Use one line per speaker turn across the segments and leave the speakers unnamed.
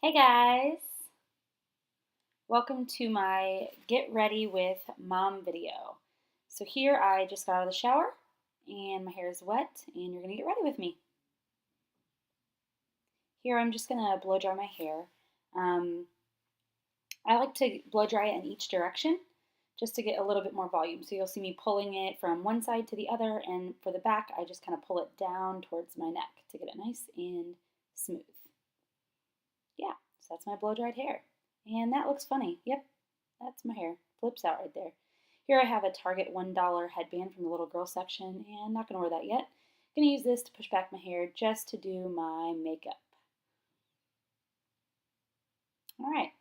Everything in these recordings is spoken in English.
Hey guys! Welcome to my Get Ready with Mom video. So here I just got out of the shower and my hair is wet and you're going to get ready with me. Here I'm just going to blow dry my hair. I like to blow dry it in each direction just to get a little bit more volume. So you'll see me pulling it from one side to the other, and for the back I just kind of pull it down towards my neck to get it nice and smooth. Yeah, so that's my blow dried hair. And that looks funny. Yep, that's my hair. Flips out right there. Here I have a Target $1 headband from the little girl section, and not going to wear that yet. Going to use this to push back my hair just to do my makeup. Alright,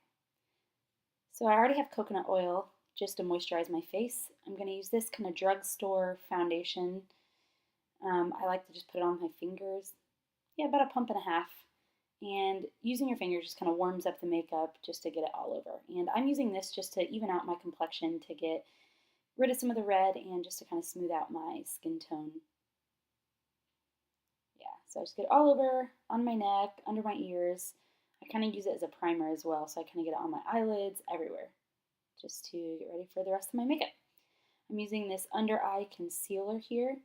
so I already have coconut oil just to moisturize my face. I'm going to use this kind of drugstore foundation. I like to just put it on my fingers. Yeah, about a pump and a half. And using your fingers just kind of warms up the makeup just to get it all over. And I'm using this just to even out my complexion, to get rid of some of the red and just to kind of smooth out my skin tone. Yeah, so I just get it all over, on my neck, under my ears. I kind of use it as a primer as well, so I kind of get it on my eyelids, everywhere, just to get ready for the rest of my makeup. I'm using this under eye concealer here.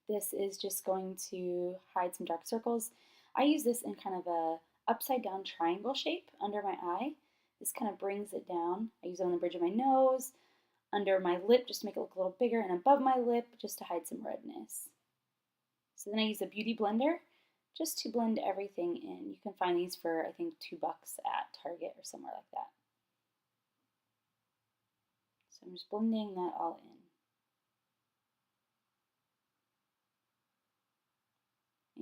This is just going to hide some dark circles. I use this in kind of a upside down triangle shape under my eye. This kind of brings it down. I use it on the bridge of my nose, under my lip just to make it look a little bigger, and above my lip just to hide some redness. So then I use a beauty blender just to blend everything in. You can find these for, I think, $2 at Target or somewhere like that. So I'm just blending that all in.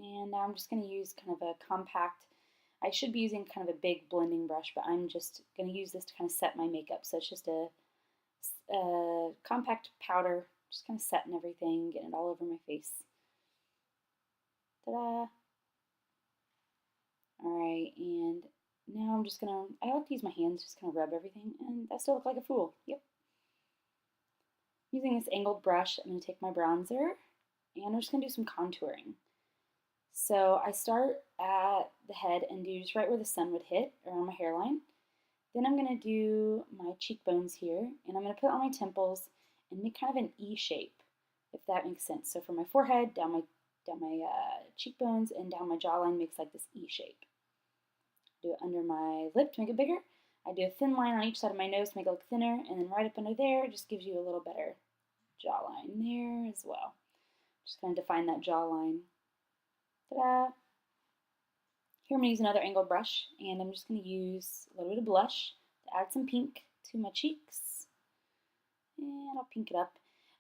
And now I'm just going to use kind of a compact, I should be using kind of a big blending brush, but I'm just going to use this to kind of set my makeup. So it's just a compact powder, just kind of setting everything, getting it all over my face. Ta-da! Alright, and now I'm just going to, I like to use my hands, just kind of rub everything, and I still look like a fool. Yep. Using this angled brush, I'm going to take my bronzer, and I'm just going to do some contouring. So I start at the head and do just right where the sun would hit, around my hairline. Then I'm going to do my cheekbones here, and I'm going to put it on my temples and make kind of an E shape, if that makes sense. So from my forehead, down my cheekbones, and down my jawline makes like this E shape. Do it under my lip to make it bigger. I do a thin line on each side of my nose to make it look thinner, and then right up under there just gives you a little better jawline there as well. Just kind of define that jawline. Ta-da! Here I'm going to use another angled brush, and I'm just going to use a little bit of blush to add some pink to my cheeks. And I'll pink it up.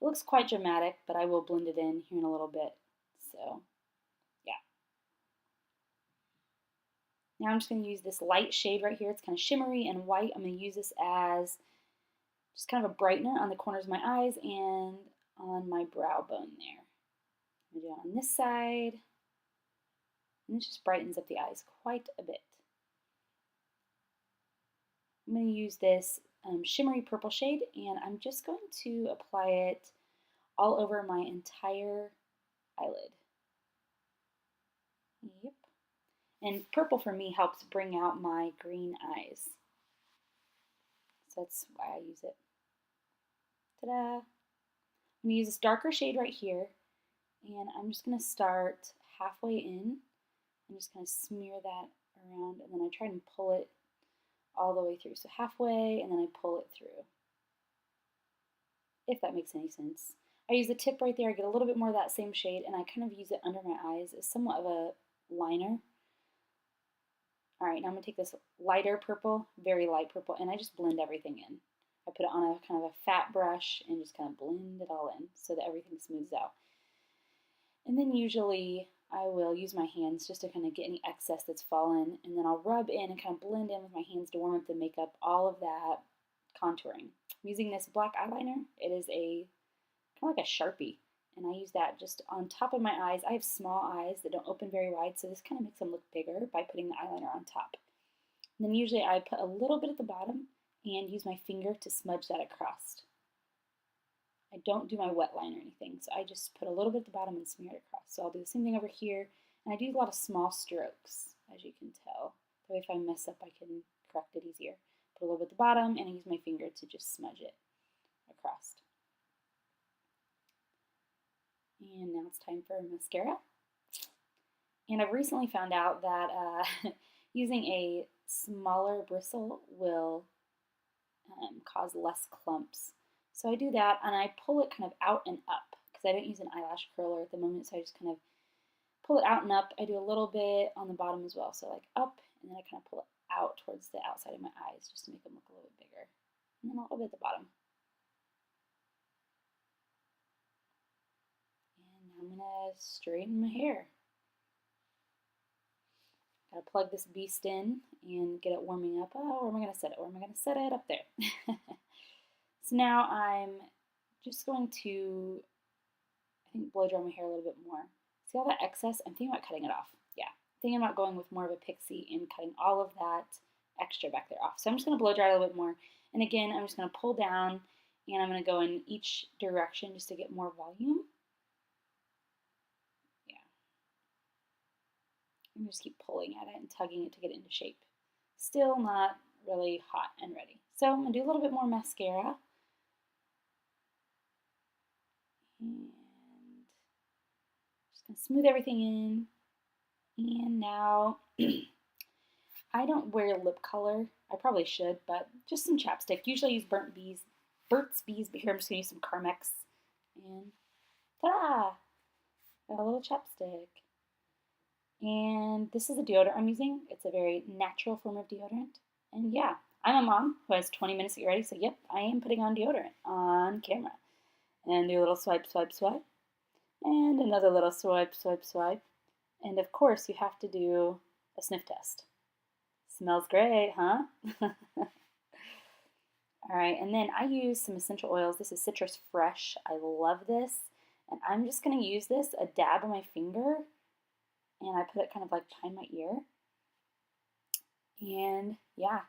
It looks quite dramatic, but I will blend it in here in a little bit. So, yeah. Now I'm just going to use this light shade right here. It's kind of shimmery and white. I'm going to use this as just kind of a brightener on the corners of my eyes and on my brow bone there. I'm going to do it on this side. And it just brightens up the eyes quite a bit. I'm going to use this shimmery purple shade, and I'm just going to apply it all over my entire eyelid. Yep. And purple for me helps bring out my green eyes. So that's why I use it. Ta-da! I'm going to use this darker shade right here, and I'm just going to start halfway in and just kind of smear that around, and then I try and pull it all the way through. So halfway, and then I pull it through, if that makes any sense. I use the tip right there, I get a little bit more of that same shade, and I kind of use it under my eyes as somewhat of a liner. Alright, now I'm going to take this lighter purple, very light purple, and I just blend everything in. I put it on a kind of a fat brush and just kind of blend it all in so that everything smooths out. And then usually I will use my hands just to kind of get any excess that's fallen, and then I'll rub in and kind of blend in with my hands to warm up the makeup, all of that contouring. I'm using this black eyeliner. It is a kind of like a Sharpie, and I use that just on top of my eyes. I have small eyes that don't open very wide, so this kind of makes them look bigger by putting the eyeliner on top. And then usually I put a little bit at the bottom and use my finger to smudge that across. I don't do my wet line or anything, so I just put a little bit at the bottom and smear it across. So I'll do the same thing over here, and I do a lot of small strokes, as you can tell. That way if I mess up, I can correct it easier. Put a little bit at the bottom, and I use my finger to just smudge it across. And now it's time for mascara. And I've recently found out that using a smaller bristle will cause less clumps. So I do that, and I pull it kind of out and up because I don't use an eyelash curler at the moment, so I just kind of pull it out and up. I do a little bit on the bottom as well, so like up, and then I kind of pull it out towards the outside of my eyes just to make them look a little bit bigger. And then a little bit at the bottom. And now I'm going to straighten my hair. Gotta plug this beast in and get it warming up. Oh, where am I going to set it? Where am I going to set it? Up there. So now I'm just going to, I think, blow dry my hair a little bit more. See all that excess? I'm thinking about cutting it off. Yeah, I'm thinking about going with more of a pixie and cutting all of that extra back there off. So I'm just going to blow dry a little bit more. And again, I'm just going to pull down, and I'm going to go in each direction just to get more volume. Yeah. And just keep pulling at it and tugging it to get it into shape. Still not really hot and ready. So I'm going to do a little bit more mascara. And just going to smooth everything in. And now, I don't wear lip color. I probably should, but just some chapstick. Usually I use Burt's Bees, but here I'm just going to use some Carmex. And ta-da! Got a little chapstick. And this is a deodorant I'm using. It's a very natural form of deodorant. And yeah, I'm a mom who has 20 minutes to get ready, so yep, I am putting on deodorant on camera. And do a little swipe, swipe, swipe. And another little swipe, swipe, swipe. And of course, you have to do a sniff test. Smells great, huh? All right, and then I use some essential oils. This is Citrus Fresh. I love this. And I'm just going to use this, a dab on my finger, and I put it kind of like behind my ear. And yeah,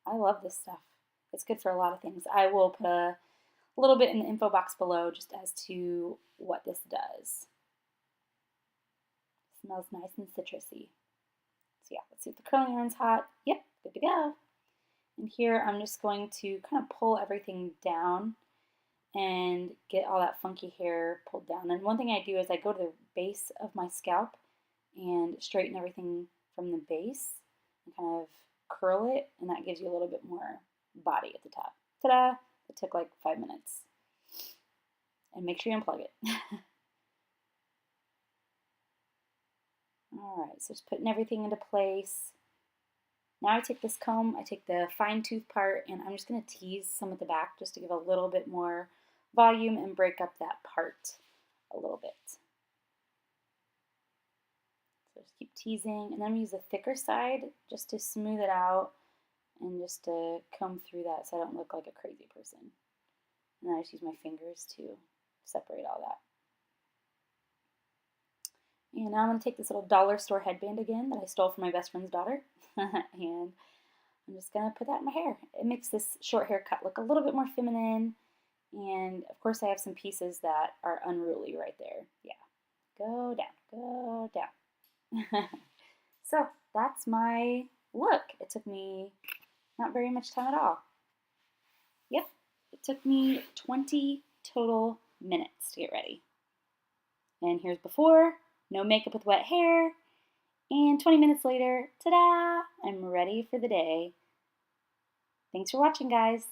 I love this stuff. It's good for a lot of things. I will put a little bit in the info box below just as to what this does. It smells nice and citrusy. So yeah, let's see if the curling iron's hot. Yep, good to go. And here I'm just going to kind of pull everything down and get all that funky hair pulled down. And one thing I do is I go to the base of my scalp and straighten everything from the base and kind of curl it, and that gives you a little bit more body at the top. Ta-da! It took like 5 minutes. And make sure you unplug it. All right, so just putting everything into place. Now I take this comb, I take the fine tooth part, and I'm just going to tease some at the back just to give a little bit more volume and break up that part a little bit. So just keep teasing, and then I'm going to use the thicker side just to smooth it out and just to comb through that so I don't look like a crazy person. And then I just use my fingers to separate all that. And now I'm going to take this little dollar store headband again that I stole from my best friend's daughter. And I'm just going to put that in my hair. It makes this short haircut look a little bit more feminine. And of course I have some pieces that are unruly right there. Yeah. Go down, go down. So that's my look. It took me not very much time at all. Yep. It took me 20 total minutes to get ready. And here's before. No makeup with wet hair, and 20 minutes later, ta-da, I'm ready for the day. Thanks for watching, guys.